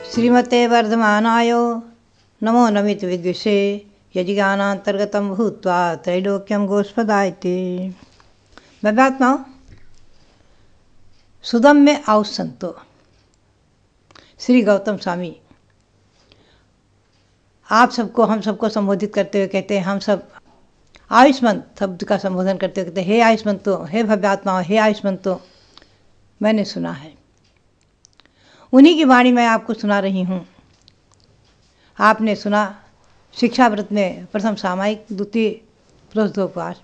श्रीमते वर्धमानाय नमो नमित विद्विषे यजिज्ञानान्तर्गतं भूत्वा त्रैलोक्यं गोस्पदायते। बब्बात्माओं, सुदम में आओ संतो। श्री गौतम स्वामी आप सबको, हम सबको संबोधित करते हुए कहते हैं, हम सब आयुष्मंत शब्द का संबोधन करते हुए कहते हैं, हे आयुष्मंतो, हे भव्यात्माओं, हे आयुष्मंतो। मैंने सुना है, उन्हीं की वाणी मैं आपको सुना रही हूँ। आपने सुना शिक्षाव्रत में प्रथम सामायिक, द्वितीय प्रोषधोपवास।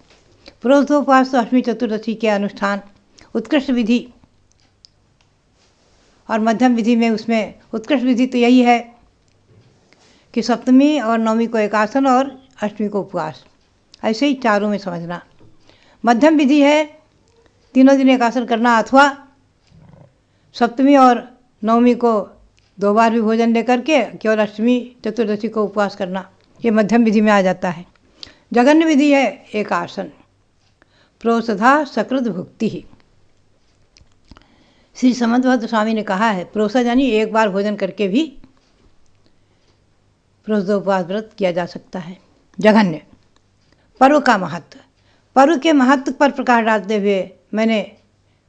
प्रोषधोपवास तो अष्टमी चतुर्दशी के अनुष्ठान उत्कृष्ट विधि, और मध्यम विधि में उसमें उत्कृष्ट विधि तो यही है कि सप्तमी और नवमी को एकासन और अष्टमी को उपवास, ऐसे ही चारों में समझना। मध्यम विधि है तीनों दिन एकासन करना, अथवा सप्तमी और नवमी को 2 बार भी भोजन लेकर के केवल अष्टमी चतुर्दशी को उपवास करना, ये मध्यम विधि में आ जाता है। जघन्य विधि है एकासन, प्रोषधा सकृत भुक्ति ही। श्री समंतभद्र स्वामी ने कहा है, प्रोषद यानी एक बार भोजन करके भी प्रोषधोपवास व्रत किया जा सकता है। जघन्य। पर्व का महत्व। पर्व के महत्व पर प्रकाश डालते हुए मैंने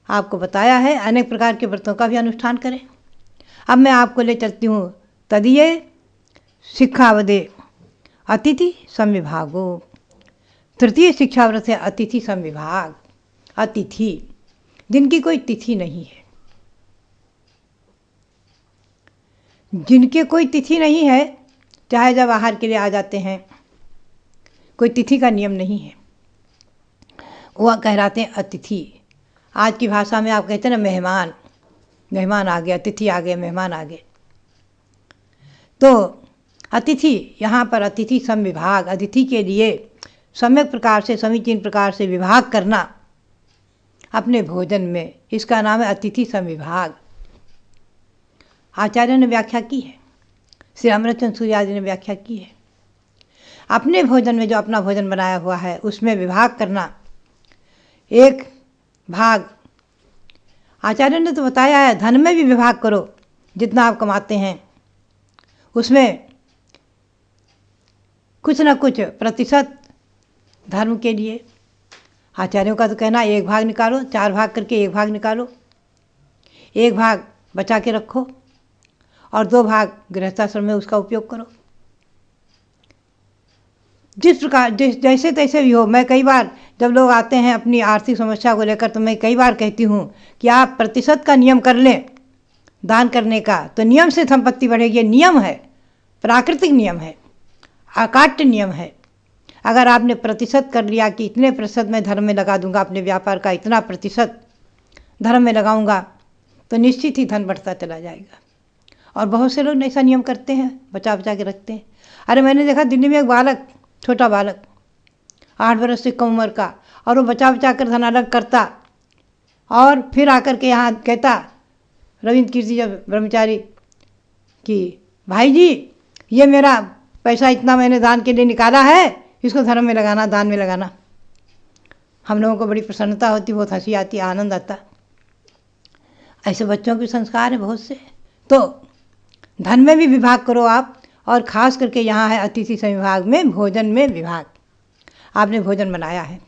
आपको बताया है, अनेक प्रकार के व्रतों का भी अनुष्ठान करें। अब मैं आपको ले चलती हूँ तदीय शिक्षावदे अतिथि संविभागो। तृतीय शिक्षाव्रत है अतिथि संविभाग। अतिथि जिनकी कोई तिथि नहीं है, जिनके कोई तिथि नहीं है, चाहे जब आहार के लिए आ जाते हैं, कोई तिथि का नियम नहीं है, वह कहलाते हैं अतिथि। आज की भाषा में आप कहते हैं ना, मेहमान, मेहमान आ गए, अतिथि आ गए, मेहमान आ गए। तो अतिथि, यहाँ पर अतिथि संविभाग, अतिथि के लिए सम्यक प्रकार से, समीचीन प्रकार से विभाग करना अपने भोजन में, इसका नाम है अतिथि संविभाग। आचार्य ने व्याख्या की है, श्री अमृतचंद्र सूर्य आदि ने व्याख्या की है। अपने भोजन में जो अपना भोजन बनाया हुआ है उसमें विभाग करना। एक भाग आचार्य ने तो बताया है, धन में भी विभाग करो, जितना आप कमाते हैं उसमें कुछ न कुछ प्रतिशत धर्म के लिए। आचार्यों का तो कहना 1 भाग निकालो, 4 भाग करके 1 भाग निकालो, 1 भाग बचा के रखो और 2 भाग गृहस्थाश्रम में उसका उपयोग करो। जिस प्रकार जैसे तैसे भी हो। मैं कई बार जब लोग आते हैं अपनी आर्थिक समस्या को लेकर, तो मैं कई बार कहती हूँ कि आप प्रतिशत का नियम कर लें दान करने का, तो नियम से संपत्ति बढ़ेगी। नियम है, प्राकृतिक नियम है, अकाट्य नियम है। अगर आपने प्रतिशत कर लिया कि इतने प्रतिशत मैं धर्म में लगा दूंगा, अपने व्यापार का इतना प्रतिशत धर्म में लगाऊंगा, तो निश्चित ही धन बढ़ता चला जाएगा। और बहुत से लोग ऐसा नियम करते हैं, बचा बचा के रखते हैं। अरे मैंने देखा दिल्ली में एक बालक, छोटा बालक 8 वर्ष से कम उम्र का, और वो बचा बचा कर धन अलग करता और फिर आकर के यहाँ कहता, रविंद्र कीर्ति जब ब्रह्मचारी, कि भाई जी ये मेरा पैसा इतना मैंने दान के लिए निकाला है, इसको धर्म में लगाना, दान में लगाना। हम लोगों को बड़ी प्रसन्नता होती, बहुत हंसी आती, आनंद आता। ऐसे बच्चों के संस्कार हैं बहुत से। तो धन में भी विभाग करो आप, और ख़ास करके यहाँ है अतिथि संविभाग में भोजन में विभाग। आपने भोजन बनाया है,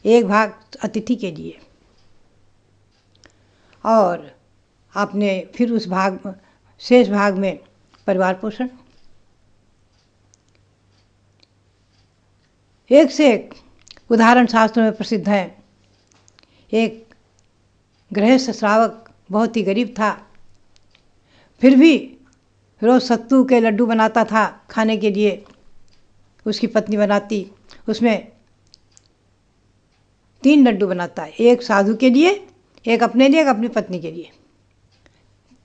1 भाग अतिथि के लिए, और आपने फिर उस भाग, शेष भाग में परिवार पोषण। एक से एक उदाहरण शास्त्रों में प्रसिद्ध है। एक गृहस्थ श्रावक बहुत ही गरीब था, फिर भी रोज़ सत्तू के लड्डू बनाता था खाने के लिए। उसकी पत्नी बनाती, उसमें 3 लड्डू बनाता है, एक साधु के लिए, एक अपने लिए, एक अपनी पत्नी के लिए।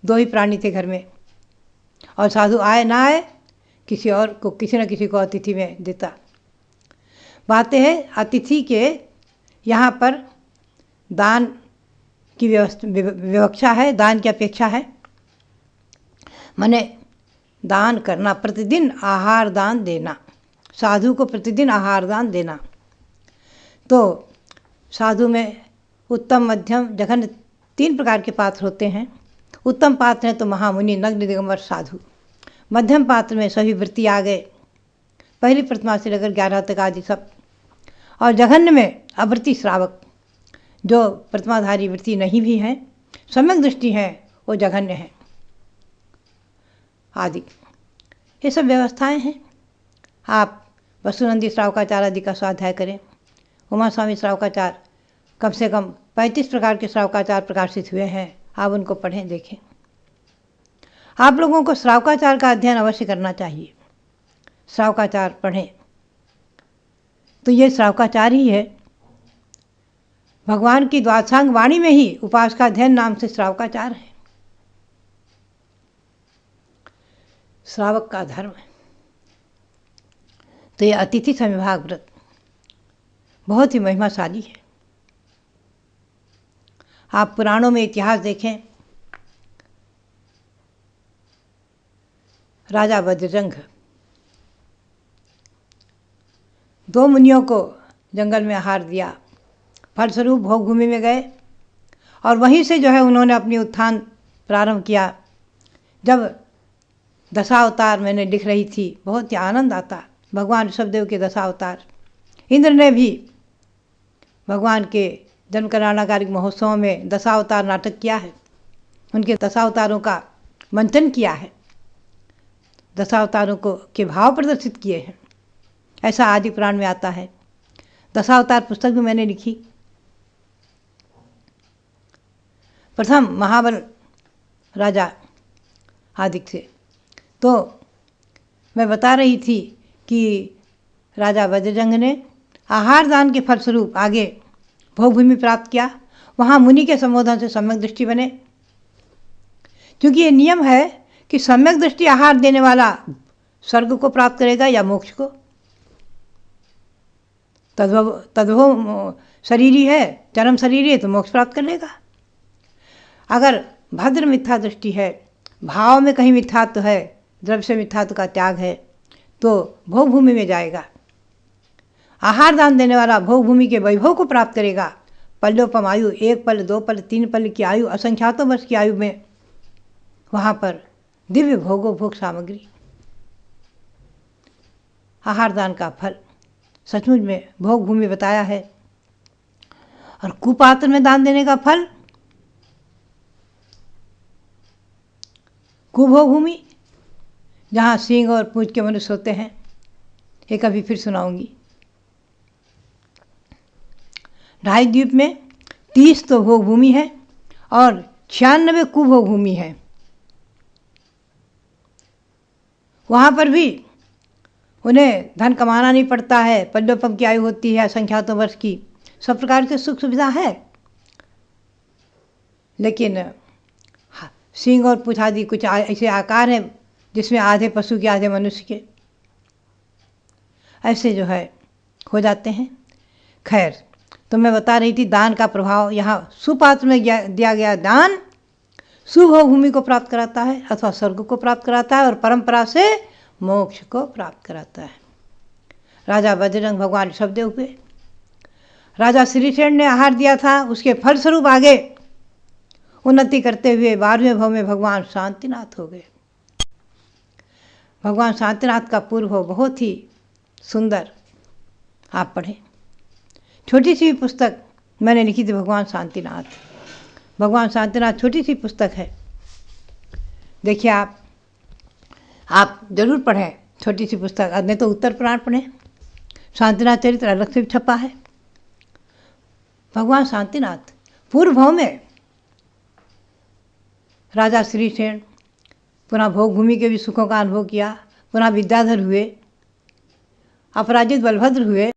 2 ही प्राणी थे घर में, और साधु आए ना आए किसी और को, किसी न किसी को अतिथि में देता। बातें हैं अतिथि के, यहाँ पर दान की विवक्षा है, दान की अपेक्षा है। माने दान करना, प्रतिदिन आहार दान देना, साधु को प्रतिदिन आहार दान देना। तो साधु में उत्तम, मध्यम, जघन्य 3 प्रकार के पात्र होते हैं। उत्तम पात्र हैं तो महामुनि नग्न दिगंबर साधु। मध्यम पात्र में सभी वृत्ति आ गए, पहली प्रतिमा से लेकर 11 तक आदि सब। और जघन्य में अवृत्ति श्रावक, जो प्रतिमाधारी वृत्ति नहीं भी हैं, सम्यक दृष्टि है, वो जघन्य है आदि। ये सब व्यवस्थाएं हैं। आप वसुनंदी श्रावकाचार आदि का स्वाध्याय करें। उमा स्वामी श्रावकाचार कम से कम 35 प्रकार के श्रावकाचार प्रकाशित हुए हैं, आप उनको पढ़ें देखें। आप लोगों को श्रावकाचार का अध्ययन अवश्य करना चाहिए। श्रावकाचार पढ़ें तो ये श्रावकाचार ही है। भगवान की द्वादशांग वाणी में ही उपासकाध्ययन नाम से श्रावकाचार है। श्रावक का धर्म है। तो ये अतिथि समविभाग व्रत बहुत ही महिमाशाली है। आप पुराणों में इतिहास देखें, राजा वज्रजंघ 2 मुनियों को जंगल में आहार दिया, फलस्वरूप भोगभूमि में गए और वहीं से जो है उन्होंने अपनी उत्थान प्रारंभ किया। जब दशावतार मैंने लिख रही थी, बहुत ही आनंद आता। भगवान ऋषभदेव के दशावतार, इंद्र ने भी भगवान के जन्म कल्याणकारिक महोत्सव में दशावतार नाटक किया है, उनके दशावतारों का मंथन किया है, दशावतारों को के भाव प्रदर्शित किए हैं, ऐसा आदि पुराण में आता है। दशावतार पुस्तक भी मैंने लिखी। प्रथम महाबल राजा आदित्य से तो मैं बता रही थी कि राजा वज्रजंघ ने आहार दान के फलस्वरूप आगे भोगभूमि प्राप्त किया। वहाँ मुनि के संबोधन से सम्यक दृष्टि बने, क्योंकि ये नियम है कि सम्यक दृष्टि आहार देने वाला स्वर्ग को प्राप्त करेगा या मोक्ष को। तद्भव शरीरी है, चरम शरीरी है तो मोक्ष प्राप्त कर लेगा। अगर भद्र मिथ्या दृष्टि है, भाव में कहीं मिथ्यात्व है, द्रव्य से मिथ्यात्व का त्याग है, तो भोगभूमि में जाएगा। आहार दान देने वाला भोगभूमि के वैभव को प्राप्त करेगा। पल्योपम आयु, 1 पल 2 पल 3 पल की आयु, असंख्यातों वर्ष की आयु में वहाँ पर दिव्य भोगो भोग सामग्री। आहार दान का फल सचमुच में भोगभूमि बताया है। और कुपात्र में दान देने का फल कुभोगभूमि, जहाँ सींग और पूंछ के मनुष्य होते हैं। ये कभी फिर सुनाऊंगी। ढाई द्वीप में 30 तो भोगभूमि है और 96 कुभोगभूमि है। वहाँ पर भी उन्हें धन कमाना नहीं पड़ता है, पल्योपम की आयु होती है, असंख्यातों वर्ष की, सब प्रकार की सुख सुविधा है। लेकिन सींग और पूंछ आदि कुछ ऐसे आकार हैं जिसमें आधे पशु के आधे मनुष्य के, ऐसे जो है हो जाते हैं। खैर, तो मैं बता रही थी दान का प्रभाव। यहाँ सुपात्र में दिया गया दान सुभोगभूमि को प्राप्त कराता है अथवा स्वर्ग को प्राप्त कराता है और परंपरा से मोक्ष को प्राप्त कराता है। राजा वज्रजंघ भगवान ऋषभदेव हुए। राजा श्रीसेन ने आहार दिया था, उसके फलस्वरूप आगे उन्नति करते हुए 12वें भव में भगवान शांतिनाथ हो गए। भगवान शांतिनाथ का पूर्व भव बहुत ही सुंदर, आप पढ़ें। छोटी सी पुस्तक मैंने लिखी थी, भगवान शांतिनाथ। भगवान शांतिनाथ छोटी सी पुस्तक है, देखिए आप जरूर पढ़ें छोटी सी पुस्तक। नहीं तो उत्तर पुराण पढ़ें, शांतिनाथ चरित्र अलग से छपा है। भगवान शांतिनाथ पूर्व भव में राजा श्रीसेन पुनः भोगभूमि के भी सुखों का अनुभव किया, पुनः विद्याधर हुए, अपराजित बलभद्र हुए।